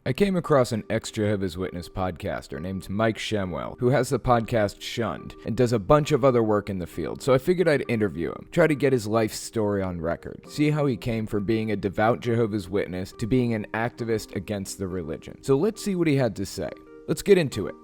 I came across an ex-Jehovah's Witness podcaster named Mike Shemwell, who has the podcast Shunned, and does a bunch of other work in the field, so I figured I'd interview him, try to get his life story on record, see how he came from being a devout Jehovah's Witness to being an activist against the religion. So let's see what he had to say. Let's get into it.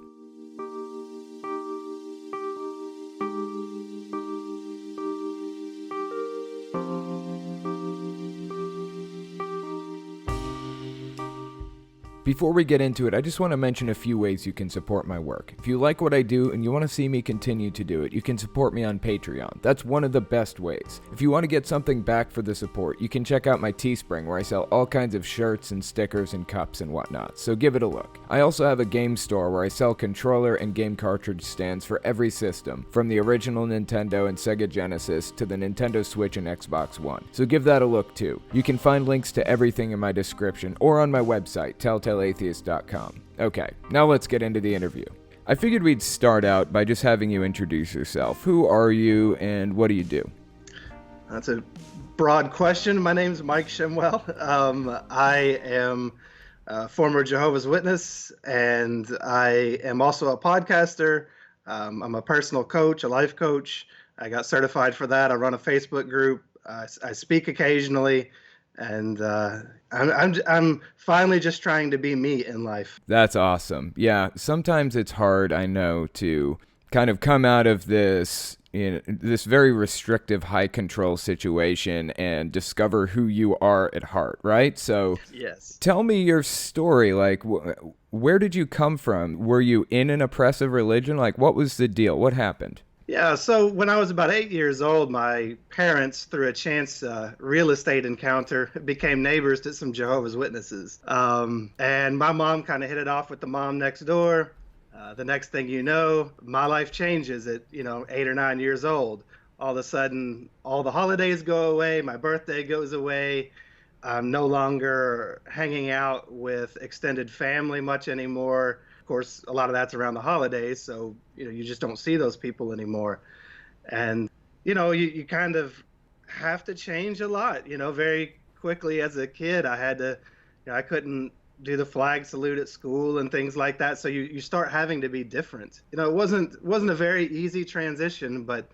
Before we get into it, I just want to mention a few ways you can support my work. If you like what I do and you want to see me continue to do it, you can support me on Patreon. That's one of the best ways. If you want to get something back for the support, you can check out my Teespring, where I sell all kinds of shirts and stickers and cups and whatnot, so give it a look. I also have a game store where I sell controller and game cartridge stands for every system, from the original Nintendo and Sega Genesis to the Nintendo Switch and Xbox One, so give that a look too. You can find links to everything in my description or on my website, telltaleatheist.com. Okay, now let's get into the interview. I figured we'd start out by just having you introduce yourself. Who are you and what do you do? That's a broad question. My name's Mike Shemwell. I am a former Jehovah's Witness, and I am also a podcaster. I'm a personal coach, a life coach. I got certified for that. I run a Facebook group. I speak occasionally. And I'm finally just trying to be me in life. That's awesome. Yeah, sometimes it's hard, I know, to kind of come out of this, this very restrictive, high control situation and discover who you are at heart, right? So, yes. Tell me your story. Like, where did you come from? Were you in an oppressive religion? Like, what was the deal? What happened? Yeah, so when I was about 8 years old, my parents, through a chance real estate encounter, became neighbors to some Jehovah's Witnesses. And my mom kind of hit it off with the mom next door. The next thing you know, my life changes at 8 or 9 years old. All of a sudden, all the holidays go away. My birthday goes away. I'm no longer hanging out with extended family much anymore. Of course, a lot of that's around the holidays, so you just don't see those people anymore. And you kind of have to change a lot. Very quickly as a kid, I had to, I couldn't do the flag salute at school and things like that. So you start having to be different. It wasn't a very easy transition, but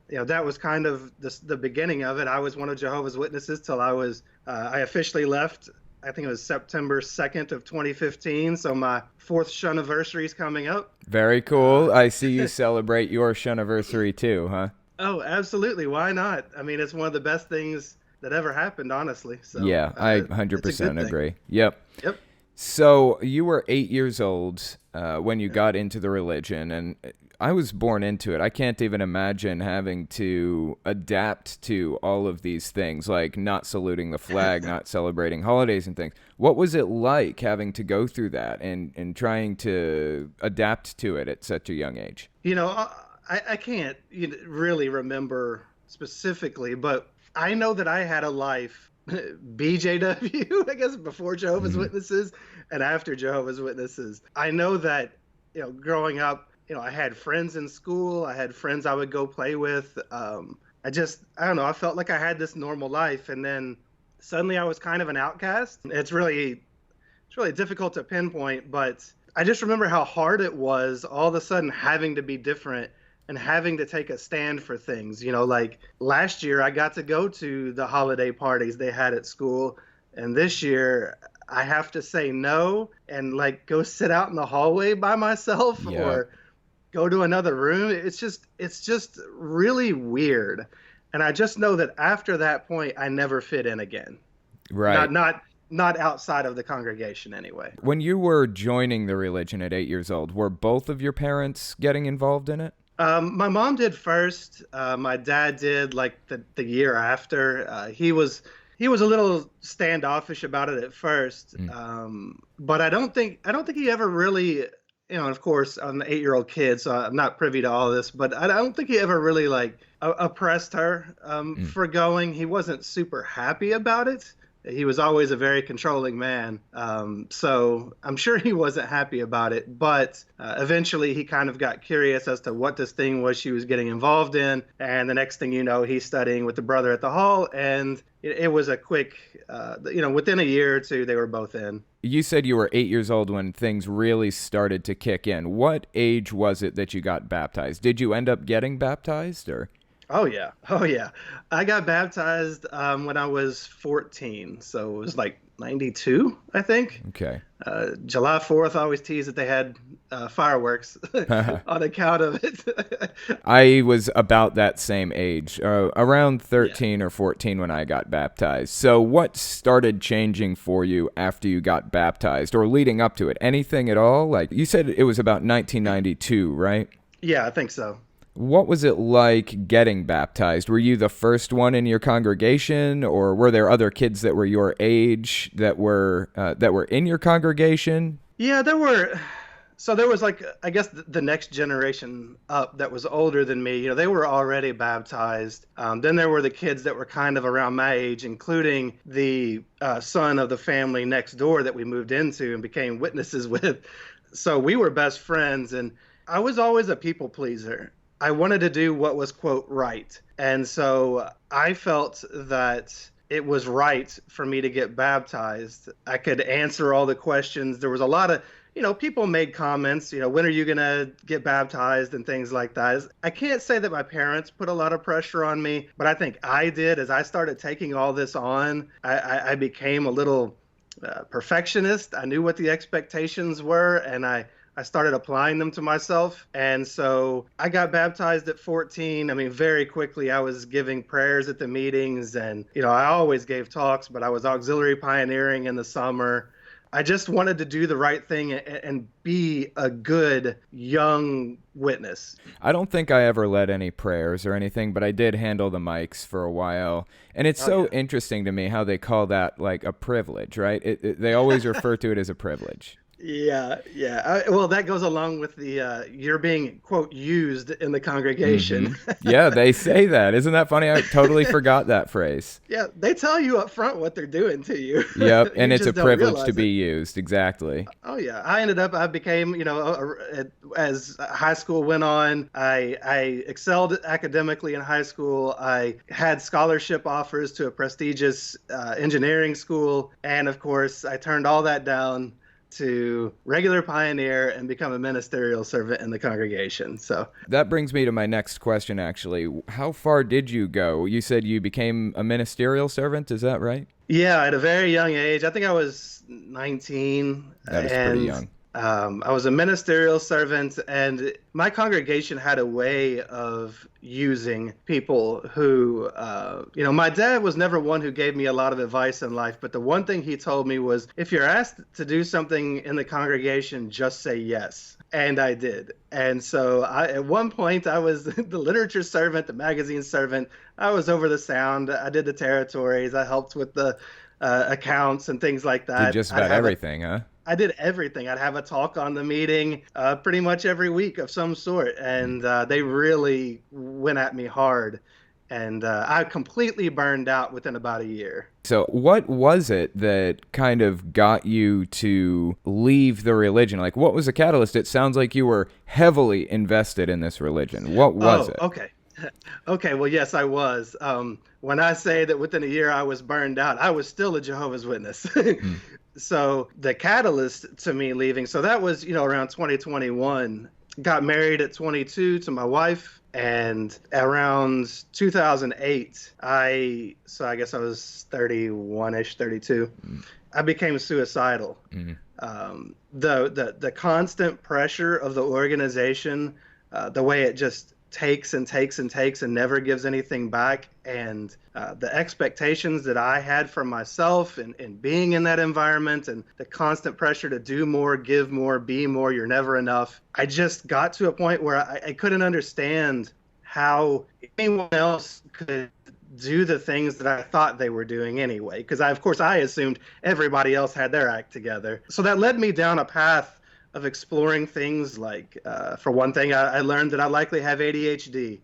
that was kind of the beginning of it. I was one of Jehovah's Witnesses till I officially left. I think it was September 2nd of 2015, so my 4th Shunniversary is coming up. Very cool. I see you celebrate your Shunniversary too, huh? Oh, absolutely. Why not? I mean, it's one of the best things that ever happened, honestly. So, yeah, I 100% agree. Yep. Yep. So you were 8 years old when you got into the religion, and I was born into it. I can't even imagine having to adapt to all of these things, like not saluting the flag, not celebrating holidays and things. What was it like having to go through that and trying to adapt to it at such a young age? I can't really remember specifically, but I know that I had a life, BJW, I guess, before Jehovah's Witnesses and after Jehovah's Witnesses. I know that, growing up, I had friends in school. I had friends I would go play with. I don't know. I felt like I had this normal life, and then suddenly I was kind of an outcast. It's really difficult to pinpoint, but I just remember how hard it was all of a sudden having to be different and having to take a stand for things. Like last year I got to go to the holiday parties they had at school, and this year I have to say no and like go sit out in the hallway by myself or go to another room. It's just really weird. And I just know that after that point, I never fit in again. Right. Not outside of the congregation anyway. When you were joining the religion at 8 years old, were both of your parents getting involved in it? My mom did first. My dad did like the year after. He was a little standoffish about it at first. But I don't think he ever really, of course, I'm an 8-year-old kid, so I'm not privy to all this, but I don't think he ever really oppressed her for going. He wasn't super happy about it, He was always a very controlling man. So I'm sure he wasn't happy about it. But eventually he kind of got curious as to what this thing was she was getting involved in. And the next thing you know, he's studying with the brother at the hall. And it was a quick, within a year or two, they were both in. You said you were 8 years old when things really started to kick in. What age was it that you got baptized? Did you end up getting baptized, or? Oh yeah, oh yeah. I got baptized when I was 14, so it was like 92, I think. Okay. July 4th, I always tease that they had fireworks on account of it. I was about that same age, around 13 Yeah. or 14 when I got baptized. So what started changing for you after you got baptized or leading up to it? Anything at all? Like you said it was about 1992, right? Yeah, I think so. What was it like getting baptized? Were you the first one in your congregation, or were there other kids that were your age that were in your congregation? Yeah, there were. So there was like, I guess the next generation up that was older than me. They were already baptized. Then there were the kids that were kind of around my age, including the son of the family next door that we moved into and became witnesses with. So we were best friends, and I was always a people pleaser. I wanted to do what was, quote, right. And so I felt that it was right for me to get baptized. I could answer all the questions. There was a lot of, people made comments, when are you going to get baptized and things like that. I can't say that my parents put a lot of pressure on me, but I think I did. As I started taking all this on, I became a little perfectionist. I knew what the expectations were, and I started applying them to myself. And so I got baptized at 14. I mean, very quickly I was giving prayers at the meetings, and, I always gave talks, but I was auxiliary pioneering in the summer. I just wanted to do the right thing and be a good young witness. I don't think I ever led any prayers or anything, but I did handle the mics for a while. And it's so interesting to me how they call that like a privilege, right? They always refer to it as a privilege. Yeah. Well, that goes along with the you're being, quote, used in the congregation. Mm-hmm. Yeah, they say that. Isn't that funny? I totally forgot that phrase. Yeah, they tell you up front what they're doing to you. Yep, and it's a just don't privilege realize to be it. used. Exactly. Oh yeah, I became, as high school went on, I excelled academically in high school. I had scholarship offers to a prestigious engineering school, and of course, I turned all that down to regular pioneer and become a ministerial servant in the congregation. So that brings me to my next question, actually. How far did you go? You said you became a ministerial servant, is that right? Yeah, at a very young age. I think I was 19. That is pretty young. I was a ministerial servant, and my congregation had a way of using people who, my dad was never one who gave me a lot of advice in life, but the one thing he told me was, if you're asked to do something in the congregation, just say yes. And I did. And so at one point, I was the literature servant, the magazine servant. I was over the sound. I did the territories. I helped with the accounts and things like that. Did just about everything, huh? I did everything. I'd have a talk on the meeting pretty much every week of some sort. And they really went at me hard. And I completely burned out within about a year. So what was it that kind of got you to leave the religion? Like, what was the catalyst? It sounds like you were heavily invested in this religion. What was it? Okay. Okay, well, yes, I was. When I say that within a year I was burned out, I was still a Jehovah's Witness. So the catalyst to me leaving, so that was, around 2021. Got married at 22 to my wife, and around 2008, I guess I was 31-ish, 32. I became suicidal. The constant pressure of the organization, the way it just takes and takes and takes and never gives anything back, and the expectations that I had for myself and being in that environment, and the constant pressure to do more, give more, be more, you're never enough. I just got to a point where I couldn't understand how anyone else could do the things that I thought they were doing anyway, because of course I assumed everybody else had their act together. So that led me down a path of exploring things like, for one thing, I learned that I likely have ADHD.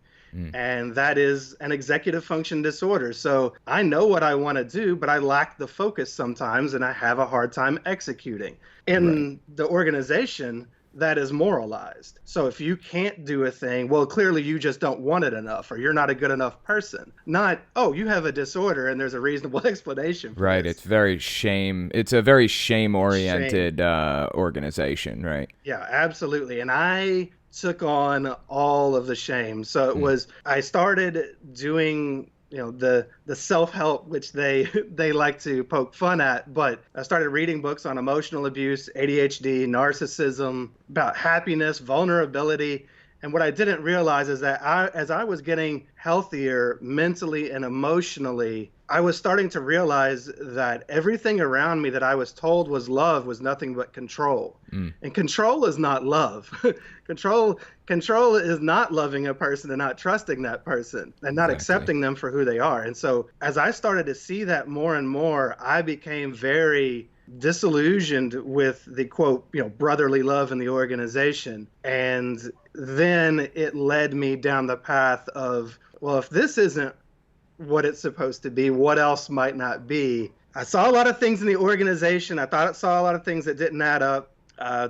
And that is an executive function disorder. So I know what I want to do, but I lack the focus sometimes, and I have a hard time executing. In the organization, that is moralized. So if you can't do a thing, well, clearly you just don't want it enough, or you're not a good enough person. Not, oh, you have a disorder and there's a reasonable explanation for Right. this. It's very shame. It's a very shame-oriented Shame. Organization, right? Yeah, absolutely. And I took on all of the shame. So it was, I started doing, the self-help, which they they like to poke fun at, but I started reading books on emotional abuse, ADHD, narcissism, about happiness, vulnerability. And what I didn't realize is that as I was getting healthier mentally and emotionally, I was starting to realize that everything around me that I was told was love was nothing but control. And control is not love. Control is not loving a person and not trusting that person and not accepting them for who they are. And so as I started to see that more and more, I became very disillusioned with the quote, brotherly love in the organization. And then it led me down the path of, well, if this isn't what it's supposed to be, what else might not be? I saw a lot of things in the organization. I thought I saw a lot of things that didn't add up.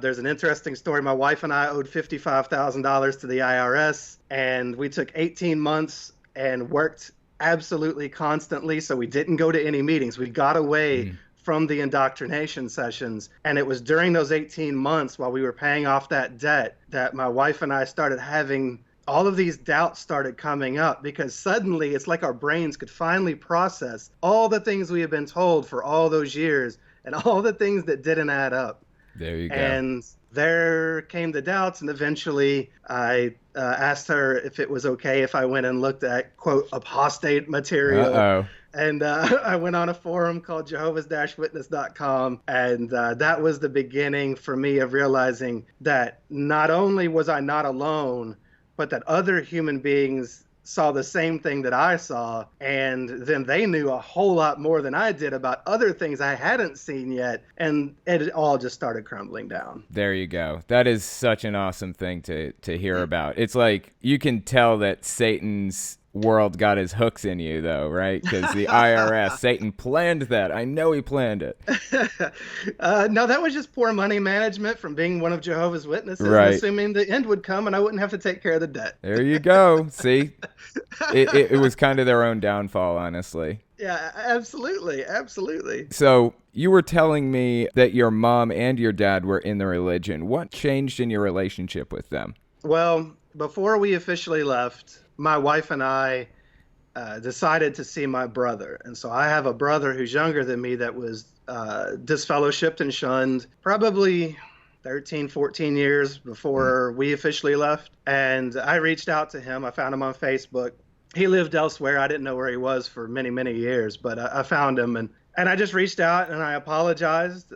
There's an interesting story. My wife and I owed $55,000 to the IRS, and we took 18 months and worked absolutely constantly. So we didn't go to any meetings. We got away from the indoctrination sessions. And it was during those 18 months while we were paying off that debt that my wife and I started having all of these doubts started coming up, because suddenly it's like our brains could finally process all the things we have been told for all those years and all the things that didn't add up. There you go. And there came the doubts, and eventually I asked her if it was okay if I went and looked at, quote, apostate material. Uh-oh. And I went on a forum called Jehovah's-Witness.com, and that was the beginning for me of realizing that not only was I not alone, but that other human beings saw the same thing that I saw, and then they knew a whole lot more than I did about other things I hadn't seen yet, and it all just started crumbling down. There you go. That is such an awesome thing to hear about. It's like you can tell that Satan's world got his hooks in you, though, right? Because the IRS, Satan planned that. I know he planned it. No, that was just poor money management from being one of Jehovah's Witnesses, right. Assuming the end would come and I wouldn't have to take care of the debt. There you go. See? It was kind of their own downfall, honestly. Yeah, absolutely. Absolutely. So you were telling me that your mom and your dad were in the religion. What changed in your relationship with them? Well, before we officially left, my wife and I decided to see my brother. And so I have a brother who's younger than me that was disfellowshipped and shunned probably 13, 14 years before we officially left. And I reached out to him. I found him on Facebook. He lived elsewhere. I didn't know where he was for many, many years, but I found him. And I just reached out and I apologized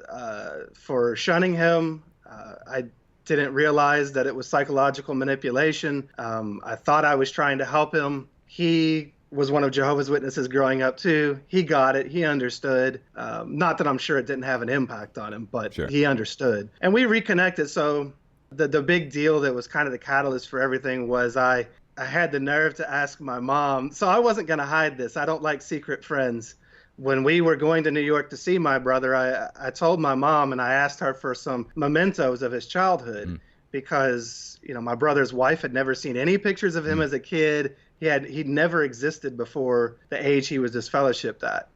for shunning him. I didn't realize that it was psychological manipulation. I thought I was trying to help him. He was one of Jehovah's Witnesses growing up too. He got it. He understood. Not that I'm sure it didn't have an impact on him, but sure. He understood. And we reconnected. So the big deal that was kind of the catalyst for everything was I had the nerve to ask my mom. So I wasn't going to hide this. I don't like secret friends. When we were going to New York to see my brother, I told my mom and I asked her for some mementos of his childhood because, my brother's wife had never seen any pictures of him as a kid. He'd never existed before the age he was disfellowshipped at.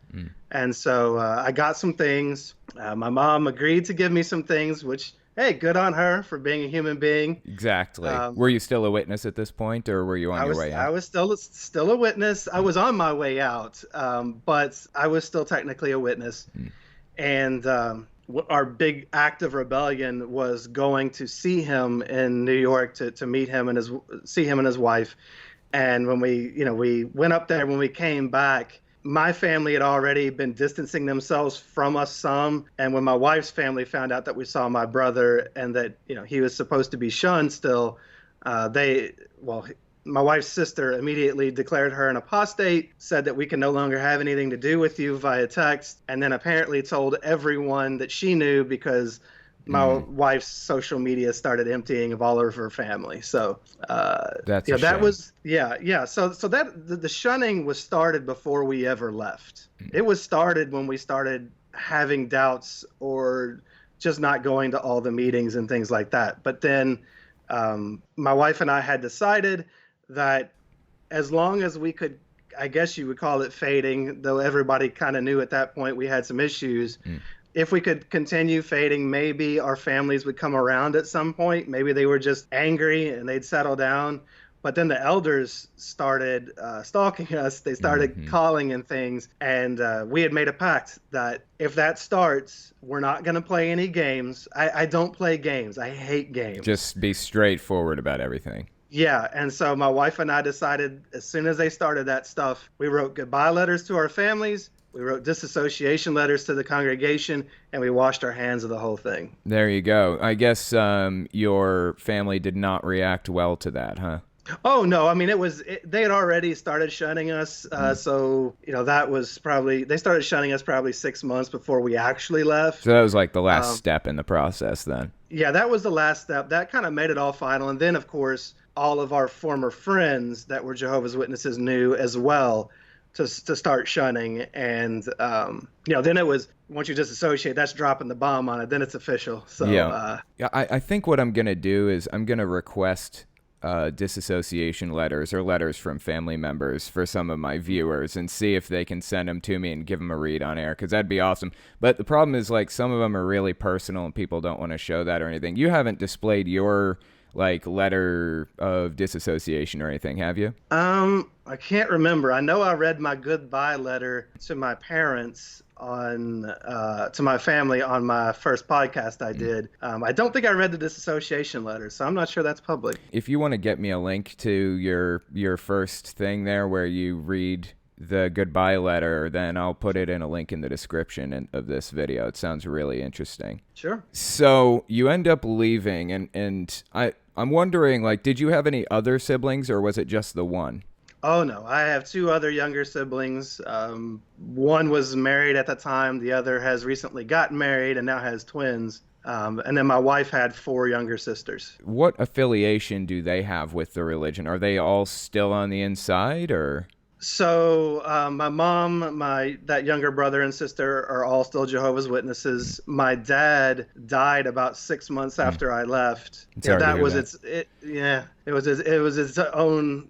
And so I got some things. My mom agreed to give me some things, which, hey, good on her for being a human being. Exactly. Were you still a witness at this point, or were you on your way out? I was still a witness. I was on my way out, but I was still technically a witness. And our big act of rebellion was going to see him in New York to meet him and see him and his wife. And when we went up there, when we came back, my family had already been distancing themselves from us some. And when my wife's family found out that we saw my brother and that, he was supposed to be shunned still, my wife's sister immediately declared her an apostate, said that we can no longer have anything to do with you via text, and then apparently told everyone that she knew because my wife's social media started emptying of all of her family. So That's yeah, a that shame. was yeah. So that the shunning was started before we ever left. It was started when we started having doubts or just not going to all the meetings and things like that. But then my wife and I had decided that as long as we could, I guess you would call it fading, though everybody kind of knew at that point we had some issues. If we could continue fading, maybe our families would come around at some point. Maybe they were just angry and they'd settle down. But then the elders started stalking us. They started calling and things. And we had made a pact that if that starts, we're not going to play any games. I don't play games. I hate games. Just be straightforward about everything. Yeah, and so my wife and I decided as soon as they started that stuff, we wrote goodbye letters to our families, we wrote disassociation letters to the congregation, and we washed our hands of the whole thing. There you go. I guess your family did not react well to that, huh? Oh, no. I mean, they had already started shunning us. So, that was they started shunning us probably 6 months before we actually left. So that was like the last step in the process then. Yeah, that was the last step. That kind of made it all final. And then, of course, all of our former friends that were Jehovah's Witnesses knew as well to start shunning. And, then it was, once you disassociate, that's dropping the bomb on it. Then it's official. So, yeah, I think what I'm going to do is I'm going to request disassociation letters or letters from family members for some of my viewers and see if they can send them to me and give them a read on air, because that'd be awesome. But the problem is, like, some of them are really personal and people don't want to show that or anything. You haven't displayed your letter of disassociation or anything, have you? I can't remember. I know I read my goodbye letter to my parents to my family on my first podcast I did. I don't think I read the disassociation letter, so I'm not sure that's public. If you want to get me a link to your first thing there where you read the goodbye letter, then I'll put it in a link in the description of this video. It sounds really interesting. Sure. So you end up leaving, and I'm wondering, did you have any other siblings, or was it just the one? Oh, no. I have two other younger siblings. One was married at the time. The other has recently gotten married and now has twins. And then my wife had 4 younger sisters. What affiliation do they have with the religion? Are they all still on the inside, or? So my mom, that younger brother and sister are all still Jehovah's Witnesses. My dad died about 6 months after I left. That was it was its own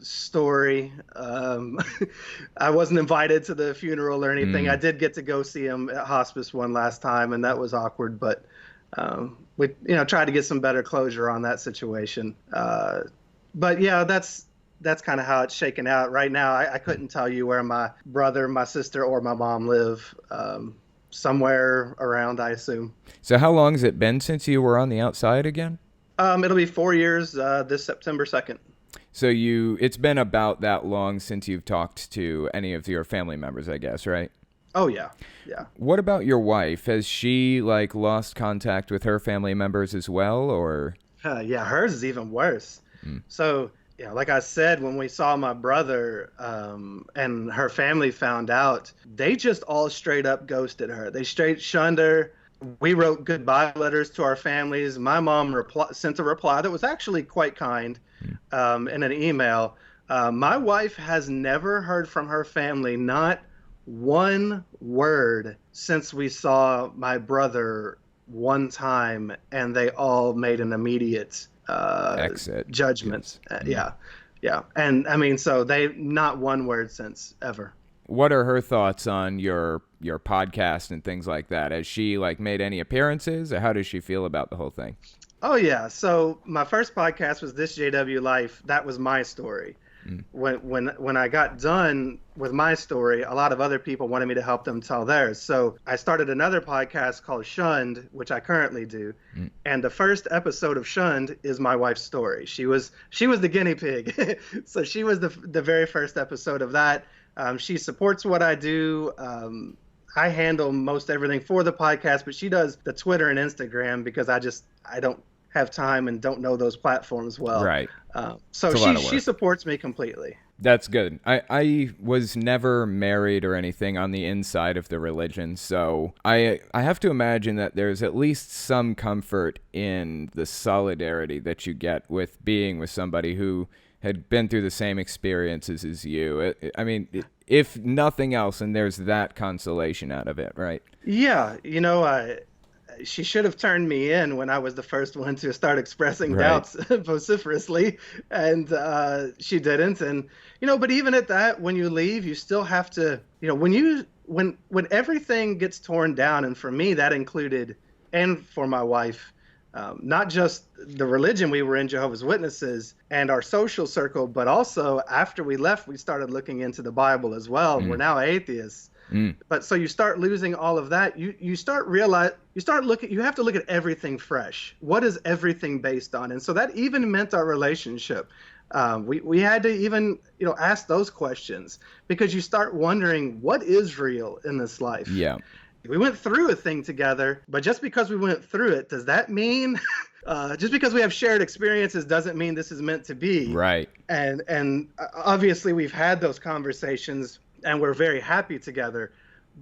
story. I wasn't invited to the funeral or anything. I did get to go see him at hospice one last time, and that was awkward, but we tried to get some better closure on that situation. But yeah, that's kind of how it's shaken out right now. I couldn't tell you where my brother, my sister, or my mom live. Somewhere around, I assume. So how long has it been since you were on the outside again? It'll be 4 years this September 2nd. So it's been about that long since you've talked to any of your family members, I guess, right? Oh, yeah. Yeah. What about your wife? Has she, lost contact with her family members as well, or? Yeah, hers is even worse. So, like I said, when we saw my brother and her family found out, they just all straight up ghosted her. They straight shunned her. We wrote goodbye letters to our families. My mom sent a reply that was actually quite kind in an email. My wife has never heard from her family, not one word, since we saw my brother one time, and they all made an immediate exit judgment. Yeah. And I mean, so they not one word since ever. What are her thoughts on your podcast and things like that? Has she made any appearances, or how does she feel about the whole thing? Oh yeah. So my first podcast was This JW Life. That was my story. When I got done with my story, a lot of other people wanted me to help them tell theirs. So I started another podcast called Shunned, which I currently do. And the first episode of Shunned is my wife's story. She was the guinea pig. So she was the very first episode of that. She supports what I do. I handle most everything for the podcast, but she does the Twitter and Instagram because I don't have time and don't know those platforms well. Right. So she supports me completely. That's good. I was never married or anything on the inside of the religion, so I have to imagine that there's at least some comfort in the solidarity that you get with being with somebody who had been through the same experiences as you. I mean, if nothing else, and there's that consolation out of it, right? Yeah, she should have turned me in when I was the first one to start expressing Right. doubts vociferously, and she didn't. And but even at that, when you leave, you still have to, when everything gets torn down, and for me that included, and for my wife, not just the religion we were in, Jehovah's Witnesses, and our social circle, but also after we left, we started looking into the Bible as well. We're Mm. now atheists. Mm. But so you start losing all of that. You have to look at everything fresh. What is everything based on? And so that even meant our relationship. We had to even ask those questions, because you start wondering, what is real in this life? Yeah. We went through a thing together, but just because we went through it, does that mean just because we have shared experiences doesn't mean this is meant to be? Right. And obviously we've had those conversations and we're very happy together,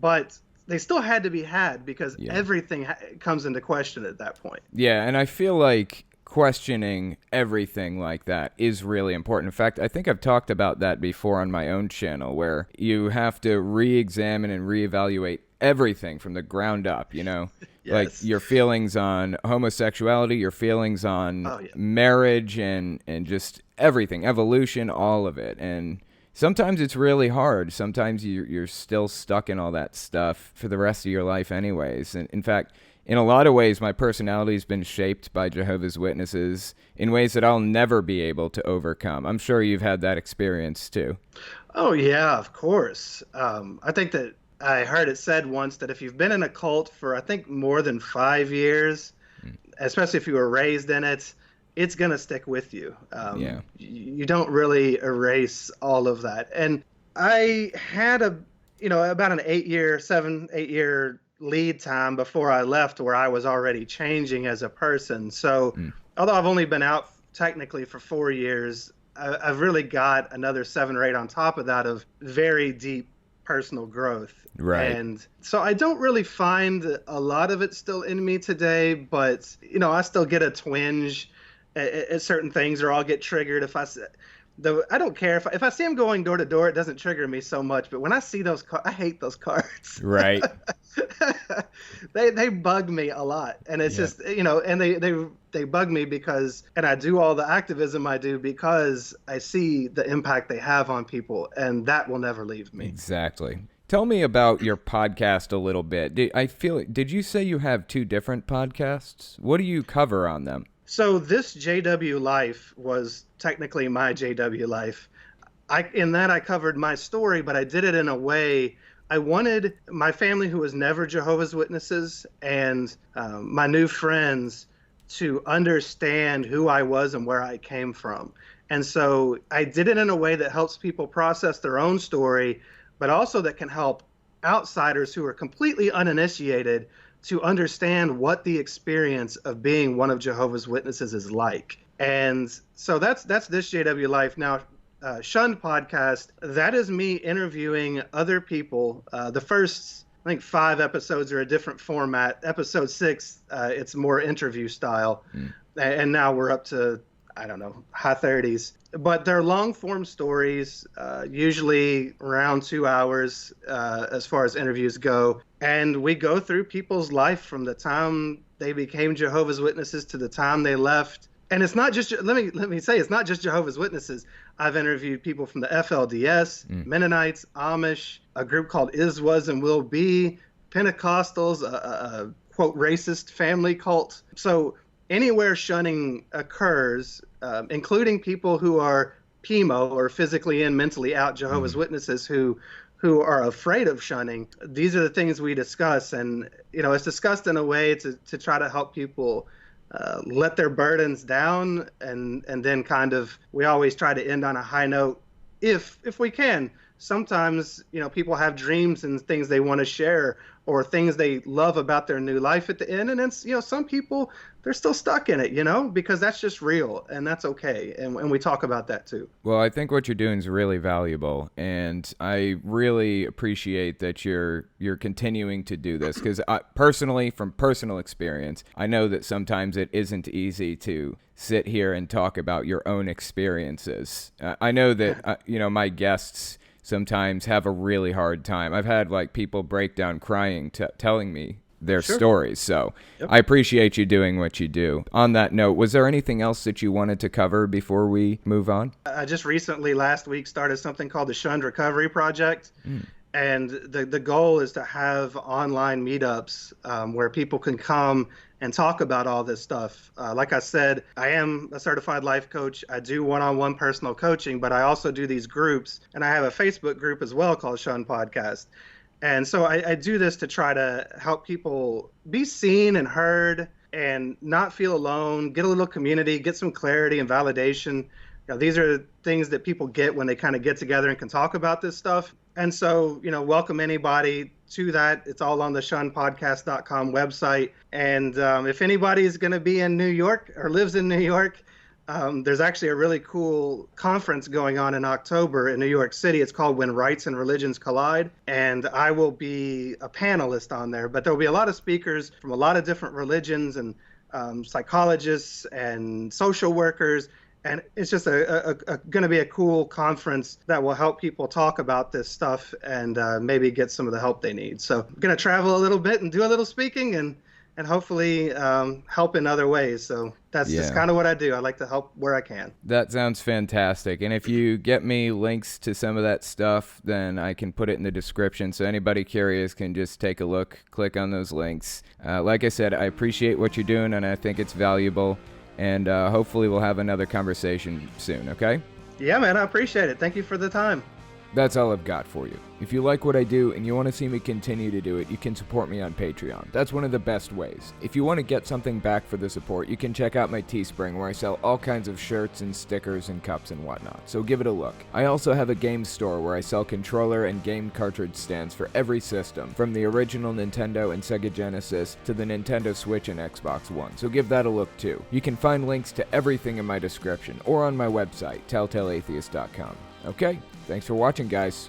but they still had to be had, because everything comes into question at that point. Yeah, and I feel like questioning everything like that is really important. In fact, I think I've talked about that before on my own channel, where you have to re-examine and reevaluate everything from the ground up, Yes. Like your feelings on homosexuality, your feelings on marriage, and just everything, evolution, all of it. And sometimes it's really hard. Sometimes you're still stuck in all that stuff for the rest of your life anyways. And in fact, in a lot of ways, my personality has been shaped by Jehovah's Witnesses in ways that I'll never be able to overcome. I'm sure you've had that experience too. Oh, yeah, of course. I think that I heard it said once that if you've been in a cult for, I think, more than 5 years, especially if you were raised in it, it's going to stick with you. You don't really erase all of that. And I had about an 7-8 year lead time before I left, where I was already changing as a person. So although I've only been out technically for 4 years, I've really got another 7 or 8 on top of that of very deep personal growth. Right. And so I don't really find a lot of it still in me today, but I still get a twinge at certain things, or I'll get triggered if I don't care if I see them going door to door. It doesn't trigger me so much, but when I see those cards, I hate those cards. Right. They bug me a lot, and it's just and they bug me because, and I do all the activism I do because I see the impact they have on people, and that will never leave me. Exactly. Tell me about your podcast a little bit. Did you say you have 2 different podcasts? What do you cover on them? So this JW Life was technically my JW Life. In that I covered my story, but I did it in a way I wanted my family, who was never Jehovah's Witnesses, and my new friends to understand who I was and where I came from. And so I did it in a way that helps people process their own story, but also that can help outsiders who are completely uninitiated to understand what the experience of being one of Jehovah's Witnesses is like. And so that's this JW Life. Now, Shunned podcast, that is me interviewing other people. The first, I think, 5 episodes are a different format. Episode 6, it's more interview style. And now we're up to, I don't know, high 30s. But they're long form stories, usually around 2 hours as far as interviews go. And we go through people's life from the time they became Jehovah's Witnesses to the time they left. And it's not just, let me say, it's not just Jehovah's Witnesses. I've interviewed people from the FLDS, Mennonites, Amish, a group called Is, Was, and Will Be, Pentecostals, a quote, racist family cult. So anywhere shunning occurs, including people who are PMO, or physically and mentally out Jehovah's Witnesses, who are afraid of shunning, these are the things we discuss. And, it's discussed in a way to try to help people let their burdens down, and then kind of, we always try to end on a high note if we can, sometimes, people have dreams and things they want to share or things they love about their new life at the end. And it's, some people, they're still stuck in it, because that's just real and that's okay. And we talk about that too. Well, I think what you're doing is really valuable, and I really appreciate that you're continuing to do this, because personally, from personal experience, I know that sometimes it isn't easy to sit here and talk about your own experiences. I know that, my guests sometimes have a really hard time. I've had people break down crying, telling me their stories. So yep. I appreciate you doing what you do. On that note, was there anything else that you wanted to cover before we move on? I just recently, last week, started something called the Shunned Recovery Project. And the goal is to have online meetups where people can come and talk about all this stuff. Like I said, I am a certified life coach. I do one-on-one personal coaching, but I also do these groups. And I have a Facebook group as well called Shunned Podcast. And so I do this to try to help people be seen and heard and not feel alone, get a little community, get some clarity and validation. These are things that people get when they kind of get together and can talk about this stuff. And so, welcome anybody to that. It's all on the shunnedpodcast.com website. And if anybody is going to be in New York or lives in New York, there's actually a really cool conference going on in October in New York City. It's called When Rights and Religions Collide. And I will be a panelist on there. But there will be a lot of speakers from a lot of different religions and psychologists and social workers. And it's just going to be a cool conference that will help people talk about this stuff and maybe get some of the help they need. So I'm going to travel a little bit and do a little speaking and hopefully help in other ways. So that's just kind of what I do. I like to help where I can. That sounds fantastic. And if you get me links to some of that stuff, then I can put it in the description. So anybody curious can just take a look, click on those links. Like I said, I appreciate what you're doing and I think it's valuable. And hopefully we'll have another conversation soon, okay? Yeah, man, I appreciate it. Thank you for the time. That's all I've got for you. If you like what I do and you want to see me continue to do it, you can support me on Patreon. That's one of the best ways. If you want to get something back for the support, you can check out my Teespring where I sell all kinds of shirts and stickers and cups and whatnot, so give it a look. I also have a game store where I sell controller and game cartridge stands for every system, from the original Nintendo and Sega Genesis to the Nintendo Switch and Xbox One, so give that a look too. You can find links to everything in my description or on my website, telltaleatheist.com. Okay, thanks for watching, guys.